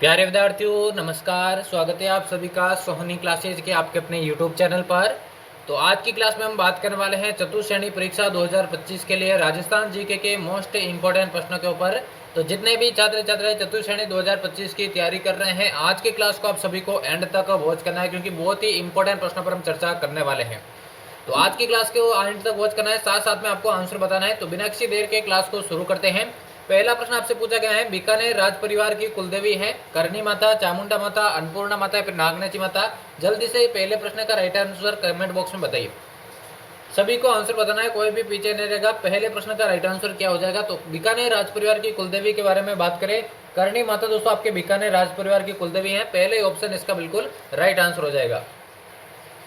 प्यारे विद्यार्थियों नमस्कार। स्वागत है आप सभी का सोहनी क्लासेज के आपके अपने यूट्यूब चैनल पर। तो आज की क्लास में हम बात करने वाले हैं चतुर्थ श्रेणी परीक्षा 2025 के लिए राजस्थान जीके के मोस्ट इंपॉर्टेंट प्रश्नों के ऊपर। तो जितने भी छात्र छात्राएं चतुर्थ श्रेणी 2025 की तैयारी कर रहे हैं, आज की क्लास को आप सभी को एंड तक वॉच करना है, क्योंकि बहुत ही इंपॉर्टेंट प्रश्नों पर हम चर्चा करने वाले हैं। तो आज की क्लास को एंड तक वॉच करना है, साथ साथ में आपको आंसर बताना है। तो बिना किसी देर के क्लास को शुरू करते हैं। पहला प्रश्न आपसे पूछा गया है, बीकानेर राज परिवार की कुलदेवी है करणी माता, चामुंडा माता, अन्नपूर्णा माता या फिर नागनाची माता। जल्दी से पहले प्रश्न का राइट आंसर कमेंट बॉक्स में बताइए। सभी को आंसर बताना है, कोई भी पीछे नहीं रहेगा। पहले प्रश्न का राइट आंसर क्या हो जाएगा? तो बीकानेर राज परिवार की कुलदेवी के बारे में बात करें, करणी माता दोस्तों आपके बीकानेर राज परिवार की कुलदेवी है। पहले ऑप्शन इसका बिल्कुल राइट आंसर हो जाएगा।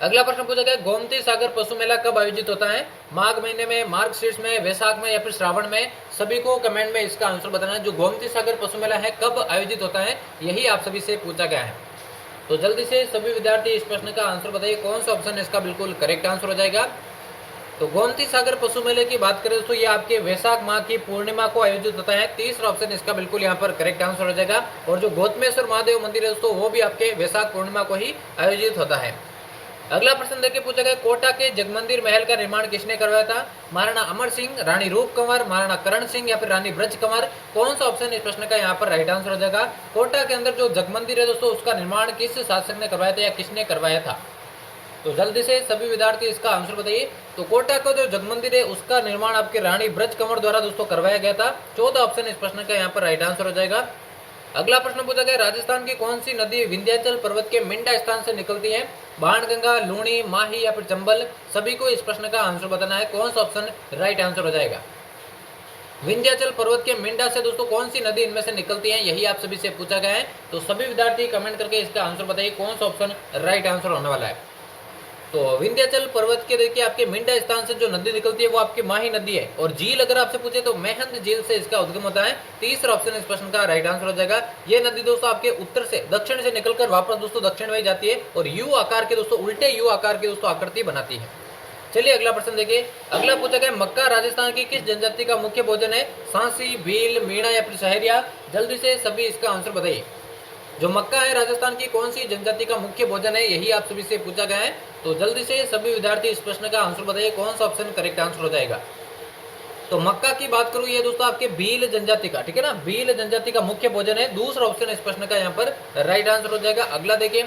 अगला प्रश्न पूछा गया, गोमती सागर पशु मेला कब आयोजित होता है? माघ महीने में, मार्गशीर्ष में, वैशाख में या फिर श्रावण में? सभी को कमेंट में इसका आंसर बताना है। जो गोमती सागर पशु मेला है कब आयोजित होता है, यही आप सभी से पूछा गया है। तो जल्दी से सभी विद्यार्थी इस प्रश्न का आंसर बताइए, कौन सा ऑप्शन इसका बिल्कुल करेक्ट आंसर हो जाएगा। तो गोमती सागर पशु मेले की बात करें दोस्तों, ये आपके वैशाख माह की पूर्णिमा को आयोजित होता है। तीसरा ऑप्शन इसका बिल्कुल यहाँ पर करेक्ट आंसर हो जाएगा। और जो गौतमेश्वर महादेव मंदिर है दोस्तों, वो भी आपके वैशाख पूर्णिमा को ही आयोजित होता है। अगला प्रश्न देखिए, पूछा गया, कोटा के जगमंदिर महल का निर्माण किसने करवाया था? महाराणा अमर सिंह, रानी रूप कंवर, महाराणा करण सिंह या फिर रानी ब्रज कंवर? कौन सा ऑप्शन इस प्रश्न का यहाँ पर राइट आंसर हो जाएगा। कोटा के अंदर जो जगमंदिर है दोस्तों, उसका निर्माण किस शासक ने करवाया था या किसने करवाया था? तो जल्दी से सभी विद्यार्थी इसका आंसर बताइए। तो कोटा का जो जगमंदिर है उसका निर्माण आपके रानी ब्रज कंवर द्वारा दोस्तों करवाया गया था। चौथा ऑप्शन इस प्रश्न का यहाँ पर राइट आंसर हो जाएगा। अगला प्रश्न पूछा गया, राजस्थान की कौन सी नदी विंध्याचल पर्वत के मिंडा स्थान से निकलती है? बाणगंगा, लूणी, माही या फिर चंबल? सभी को इस प्रश्न का आंसर बताना है, कौन सा ऑप्शन राइट आंसर हो जाएगा। विंध्याचल पर्वत के मिंडा से दोस्तों कौन सी नदी इनमें से निकलती है, यही आप सभी से पूछा गया है। तो सभी विद्यार्थी कमेंट करके इसका आंसर बताइए, कौन सा ऑप्शन राइट आंसर होने वाला है। तो विंध्याचल पर्वत के देखिए आपके मिंडा स्थान से जो नदी निकलती है वो आपकी माही नदी है। और झील अगर आपसे पूछे तो मेहंद झील से इसका उद्गम होता है। तीसरा ऑप्शन इस प्रश्न का राइट आंसर हो जाएगा। ये नदी दोस्तों आपके उत्तर से दक्षिण से निकलकर वापस दोस्तों दक्षिण में जाती है और यू आकार के दोस्तों उल्टे यू आकार की दोस्तों आकृति बनाती है। चलिए अगला प्रश्न देखिए। अगला पूछा गया, मक्का राजस्थान की किस जनजाति का मुख्य भोजन है? सांसी, भील, मीणा या फिर सहरिया? जल्दी से सभी इसका आंसर बताइए। जो मक्का है राजस्थान की कौन सी जनजाति का मुख्य भोजन है, यही आप सभी से पूछा गया है। तो जल्दी से सभी विद्यार्थी इस प्रश्न का आंसर बताइए, कौन सा ऑप्शन करेक्ट आंसर हो जाएगा। तो मक्का की बात करूं, ये दोस्तों आपके भील जनजाति का, ठीक है ना, भील जनजाति का मुख्य भोजन है। दूसरा ऑप्शन इस प्रश्न का यहाँ पर राइट आंसर हो जाएगा। अगला देखिए,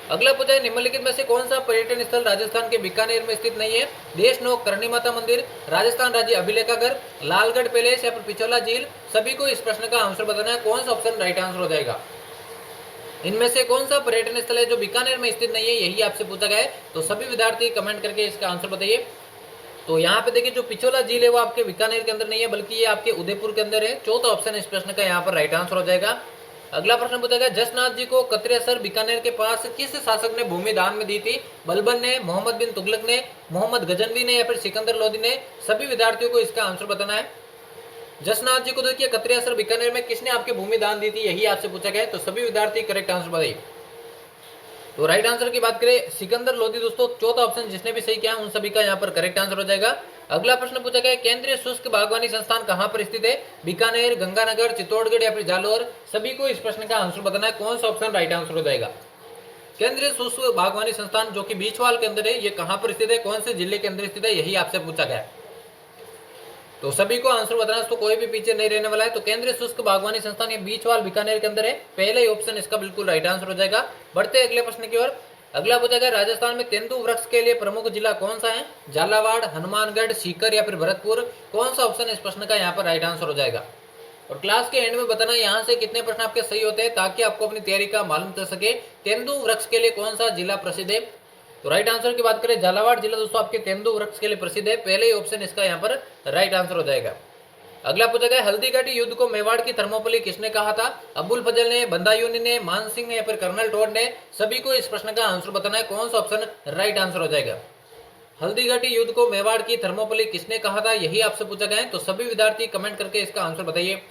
अगला पूछा है, निम्नलिखित में से कौन सा पर्यटन स्थल राजस्थान के बीकानेर में स्थित नहीं है? देशनोक, करणी माता मंदिर, राजस्थान राज्य अभिलेखागार, लालगढ़ पैलेस या फिर पिछोला झील? सभी को इस प्रश्न का आंसर बताना है, कौन सा ऑप्शन राइट आंसर हो जाएगा। इनमें से कौन सा पर्यटन स्थल है जो बीकानेर में स्थित नहीं है, यही आपसे पूछा गया है। तो सभी विद्यार्थी कमेंट करके इसका आंसर बताइए। तो यहाँ पे देखिए, जो पिछोला झील है वो आपके बीकानेर के अंदर नहीं है, बल्कि ये आपके उदयपुर के अंदर है। चौथा ऑप्शन इस प्रश्न का यहाँ पर राइट आंसर हो जाएगा। अगला प्रश्न पूछा गया, जसनाथ जी को कत्रेसर बीकानेर के पास किस शासक ने भूमि दान में दी थी? बलबन ने, मोहम्मद बिन तुगलक ने, मोहम्मद गजनवी ने या फिर सिकंदर लोदी ने? सभी विद्यार्थियों को इसका आंसर बताना है। जसनाथ जी को देखिए कत्रेसर बीकानेर में किसने आपके भूमि दान दी थी, यही आपसे पूछा गया है। तो सभी विद्यार्थी करेक्ट आंसर बताइए। तो राइट आंसर की बात करें, सिकंदर लोदी दोस्तों, चौथा ऑप्शन जिसने भी सही किया उन सभी का यहाँ पर करेक्ट आंसर हो जाएगा। अगला प्रश्न पूछा गया, केंद्रीय शुष्क बागवानी संस्थान कहाँ पर स्थित है? बीकानेर, गंगानगर, चित्तौड़गढ़ या फिर जालोर? सभी को इस प्रश्न का आंसर बताना है, कौन सा ऑप्शन राइट आंसर हो जाएगा। केंद्रीय शुष्क बागवानी संस्थान जो कि बीचवाल के अंदर है, ये कहाँ पर स्थित है, कौन से जिले के अंदर स्थित है, यही आपसे पूछा गया है। तो सभी को आंसर बताना, तो कोई भी पीछे नहीं रहने वाला है। तो केंद्रीय शुष्क बागवानी संस्थान ये बीचवाल बीकानेर के अंदर है। पहले ही ऑप्शन इसका बिल्कुल राइट आंसर हो जाएगा। बढ़ते अगले प्रश्न की ओर। अगला पूछा गया, राजस्थान में तेंदु वृक्ष के लिए प्रमुख जिला कौन सा है? झालावाड़, हनुमानगढ़, सीकर या फिर भरतपुर? कौन सा ऑप्शन इस प्रश्न का यहाँ पर राइट आंसर हो जाएगा। और क्लास के एंड में बताना यहाँ से कितने प्रश्न आपके सही होते हैं, ताकि आपको अपनी तैयारी का मालूम चल सके। तेंदु वृक्ष के लिए कौन सा जिला प्रसिद्ध है? तो राइट आंसर की बात करें, झालावाड़ जिला दोस्तों आपके तेंदु वृक्ष के लिए प्रसिद्ध है। पहले ही ऑप्शन इसका यहाँ पर राइट आंसर हो जाएगा। अगला पूछा गया, हल्दीघाटी युद्ध को मेवाड़ की थर्मोपली किसने कहा था? अबुल फजल ने, बंदायूनी ने, मान सिंह ने या फिर कर्नल टोड ने? सभी को इस प्रश्न का आंसर बताना है, कौन सा ऑप्शन राइट आंसर हो जाएगा। हल्दीघाटी युद्ध को मेवाड़ की थर्मोपली किसने कहा था, यही आपसे पूछा गया है। तो सभी विद्यार्थी कमेंट करके इसका आंसर बताइए।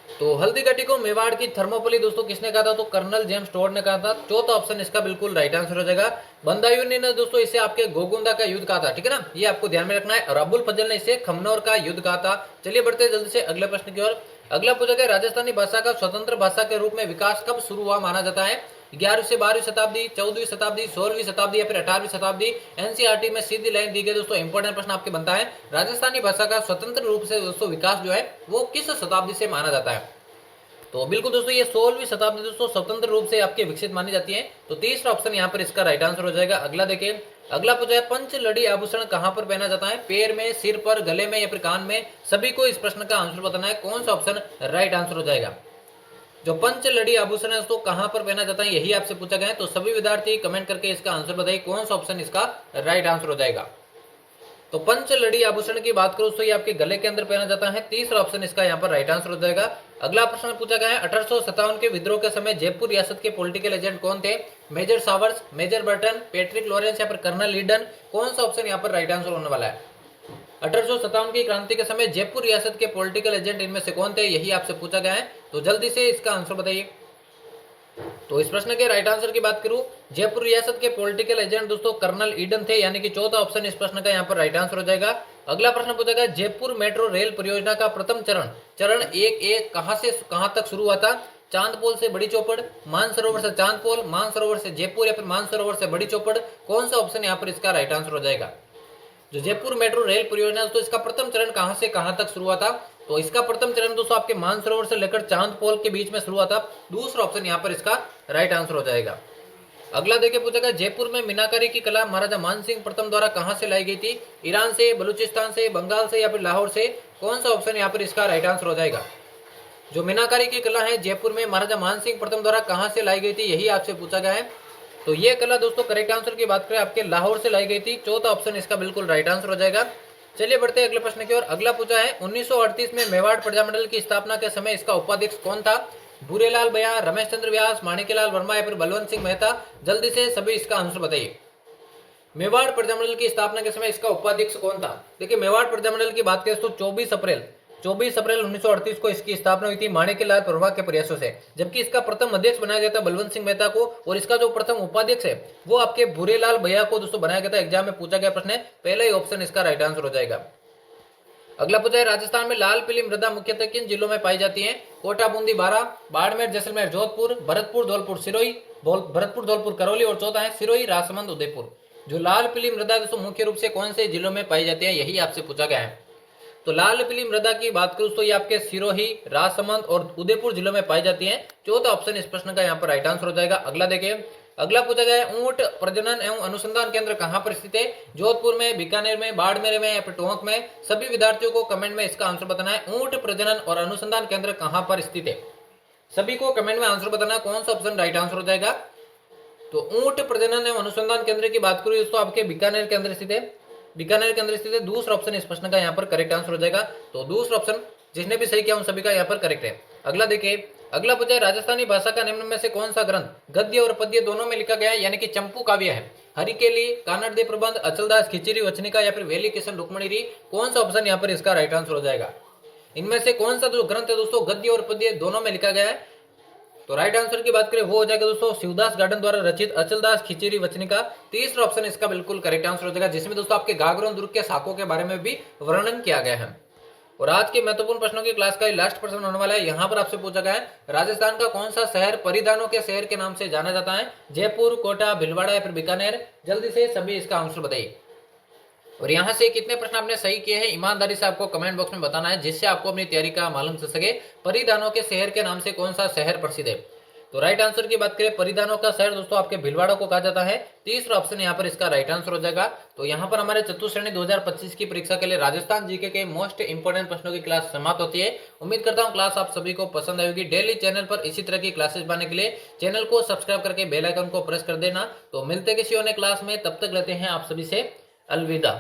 तो हल्दीघाटी को मेवाड़ की थर्मोपली दोस्तों किसने कहा था? तो कर्नल जेम्स टोड ने कहा था। चौथा ऑप्शन इसका बिल्कुल राइट आंसर हो जाएगा। बंदायूनी ने दोस्तों इसे आपके गोगुंदा का युद्ध कहा था, ठीक है ना, ये आपको ध्यान में रखना है। और अबुल फजल ने इसे खमनौर का युद्ध कहा था। चलिए बढ़ते जल्दी से अगले प्रश्न की ओर। अगला पूछा गया राजस्थानी भाषा का स्वतंत्र भाषा के रूप में विकास कब शुरू हुआ माना जाता है? 11वीं से 12वीं शताब्दी, 14वीं शताब्दी, 16वीं शताब्दी या फिर 18वीं शताब्दी। एनसीईआरटी में सीधी लाइन दी गई दोस्तों, इंपॉर्टेंट प्रश्न आपके बनता है। राजस्थानी भाषा का स्वतंत्र रूप से दोस्तों विकास जो है वो किस शताब्दी से माना जाता है? तो बिल्कुल दोस्तों ये 16वीं शताब्दी दोस्तों स्वतंत्र रूप से आपके विकसित मानी जाती है। तो तीसरा ऑप्शन यहाँ पर इसका राइट आंसर हो जाएगा। अगला देखिए, अगला पूछा है पंच लड़ी आभूषण कहां पर पहना जाता है? पैर में, सिर पर, गले में या फिर कान में? सभी को इस प्रश्न का आंसर बताना है। कौन सा ऑप्शन राइट आंसर हो जाएगा? जो पंच लड़ी आभूषण है उसको कहां पर पहना जाता है, यही आपसे पूछा गया है। तो सभी विद्यार्थी कमेंट करके इसका आंसर बताइए, कौन सा ऑप्शन इसका राइट आंसर हो जाएगा। तो पंच लड़ी आभूषण की बात करूं तो ये आपके गले के अंदर पहना जाता है। तीसरा ऑप्शन इसका यहाँ पर राइट आंसर हो जाएगा। अगला प्रश्न पूछा गया है 1857 के विद्रोह के समय जयपुर रियासत के पॉलिटिकल एजेंट कौन थे? Major Sowers, major Burton, Patrick Lawrence या फिर कर्नल लीडन? कौन सा ऑप्शन यहाँ पर राइट आंसर होने वाला है? 1857 की क्रांति के समय जयपुर रियासत के पॉलिटिकल एजेंट इनमें से कौन थे, यही आपसे पूछा गया है। तो जल्दी से इसका आंसर बताइए। तो इस प्रश्न के राइट आंसर की बात करूं, जयपुर रियासत के पॉलिटिकल एजेंट दोस्तों कर्नल ईडन थे, यानी कि चौथा ऑप्शन इस प्रश्न का यहाँ पर राइट आंसर हो जाएगा। अगला प्रश्न पूछा गया जयपुर मेट्रो रेल परियोजना का प्रथम चरण 1A कहां से कहां तक शुरू हुआ था? चांदपोल से बड़ी चौपड़, मानसरोवर से चांदपोल, मानसरोवर से जयपुर या फिर मानसरोवर से बड़ी चौपड़? कौन सा ऑप्शन यहाँ पर इसका राइट आंसर हो जाएगा? जो जयपुर मेट्रो रेल परियोजना है तो इसका प्रथम चरण कहां से कहां तक शुरू हुआ था? तो इसका प्रथम चरण दोस्तों आपके मानसरोवर से लेकर चांदपोल के बीच में शुरू हुआ था। दूसरा ऑप्शन यहाँ पर इसका राइट आंसर हो जाएगा। अगला देखिए पूछा गया जयपुर में मीनाकारी की कला महाराजा मानसिंह प्रथम द्वारा कहां से लाई गई थी? ईरान से, बलूचिस्तान से, बंगाल से या फिर लाहौर से? कौन सा ऑप्शन यहाँ पर इसका राइट आंसर हो जाएगा? जो मीनाकारी की कला है जयपुर में महाराजा मानसिंह प्रथम द्वारा कहां से लाई गई थी, यही आपसे पूछा गया है। तो ये कला दोस्तों करेक्ट आंसर की बात करें आपके लाहौर से लाई गई थी। चौथा ऑप्शन इसका बिल्कुल राइट आंसर हो जाएगा। चलिए बढ़ते हैं अगले प्रश्न की ओर। अगला पूछा है 1938 में मेवाड़ प्रजामंडल की स्थापना के समय इसका उपाध्यक्ष कौन था? भूरेलाल बया, रमेश चंद्र व्यास, माणिक्यलाल वर्मा या फिर बलवंत सिंह मेहता? जल्दी से सभी इसका आंसर बताइए। मेवाड़ प्रजामंडल की स्थापना के समय इसका उपाध्यक्ष कौन था? देखिए मेवाड़ प्रजामंडल की बात करें तो 24 अप्रैल 1938 को इसकी स्थापना हुई थी माणिक्यलाल वर्मा के प्रयासों से, जबकि इसका प्रथम अध्यक्ष बनाया गया था बलवंत सिंह मेहता को, और इसका जो प्रथम उपाध्यक्ष है वो आपके भूरेलाल भैया को दोस्तों बनाया गया था। एग्जाम में पूछा गया प्रश्न है, पहला ही ऑप्शन इसका राइट आंसर हो जाएगा। अगला पूछा है राजस्थान में लाल पीली मृदा मुख्यतः किन जिलों में पाई जाती है? कोटा, बूंदी, बारां, बाड़मेर, जैसलमेर, जोधपुर, भरतपुर, धौलपुर, सिरोही, भरतपुर, धौलपुर, करौली और चौथा है सिरोही, राजसमंद, उदयपुर। जो लाल पीली मृदा दोस्तों मुख्य रूप से कौन से जिलों में पाई जाती है, यही आपसे पूछा गया है। तो लाल पीली मृदा की बात करूं तो ये आपके सिरोही, राजसमंद और उदयपुर जिलों में पाई जाती है। चौथा ऑप्शन इस प्रश्न का यहाँ पर राइट आंसर हो जाएगा। अगला देखिए, अगला पूछा गया है ऊंट प्रजनन एवं अनुसंधान केंद्र कहां पर स्थित है? जोधपुर में, बीकानेर में, बाड़मेर में या फिर टोंक में? सभी विद्यार्थियों को कमेंट में इसका आंसर बताना है। ऊंट प्रजनन और अनुसंधान केंद्र कहां पर स्थित है? सभी को कमेंट में आंसर बताना है, कौन सा ऑप्शन राइट आंसर हो जाएगा। तो ऊंट प्रजनन एवं अनुसंधान केंद्र की बात करूँ दोस्तों आपके बीकानेर के अंदर स्थित है, बीकानेर के अंदर स्थित है। दूसरा ऑप्शन इस प्रश्न का यहाँ पर करेक्ट आंसर हो जाएगा। तो दूसरा ऑप्शन जिसने भी सही किया उन सभी का यहाँ पर करेक्ट है। अगला देखिए, अगला पूछा है राजस्थानी भाषा का निम्न में से कौन सा ग्रंथ गद्य और पद्य दोनों में लिखा गया है, यानी कि चंपू काव्य है? हरिकेली, कानड़दे प्रबंध, अचलदास खिचरी वचनिका या फिर वेली किशन रुक्मणी? कौन सा ऑप्शन यहाँ पर इसका राइट आंसर हो जाएगा? इनमें से कौन सा जो ग्रंथ है दोस्तों गद्य और पद्य दोनों में लिखा गया है? तो राइट आंसर की बात करें वो हो जाएगा दोस्तों शिवदास गार्डन द्वारा रचित अचलदास खिचरी वचनिका। तीसरा ऑप्शन इसका बिल्कुल करेक्ट आंसर हो जाएगा, जिसमें दोस्तों आपके गागरों दुर्ग के शाखों के बारे में भी वर्णन किया गया है। और आज के महत्वपूर्ण प्रश्नों की क्लास का लास्ट प्रश्न होने वाला है। यहाँ पर आपसे पूछा गया है राजस्थान का कौन सा शहर परिधानों के शहर के नाम से जाना जाता है? जयपुर, कोटा, भीलवाड़ा या फिर बीकानेर? जल्दी से सभी इसका आंसर बताइए। और यहाँ से कितने प्रश्न आपने सही किए हैं ईमानदारी से आपको कमेंट बॉक्स में बताना है, जिससे आपको अपनी तैयारी का मालूम चल सके। परिधानों के शहर के नाम से कौन सा शहर प्रसिद्ध है? तो राइट आंसर की बात करें परिधानों का शहर दोस्तों आपके भीलवाड़ा को कहा जाता है। तीसरा ऑप्शन यहाँ पर इसका राइट आंसर हो जाएगा। तो यहाँ पर हमारे चतुर्थ श्रेणी 2025 की परीक्षा के लिए राजस्थान जीके के मोस्ट इंपोर्टेंट प्रश्नों की क्लास समाप्त होती है। उम्मीद करता हूँ क्लास आप सभी को पसंद आएगी। डेली चैनल पर इसी तरह की क्लासेस पाने के लिए चैनल को सब्सक्राइब करके बेल आइकन को प्रेस कर देना। तो मिलते किसी अन्य क्लास में, तब तक लेते हैं आप सभी से अलविदा।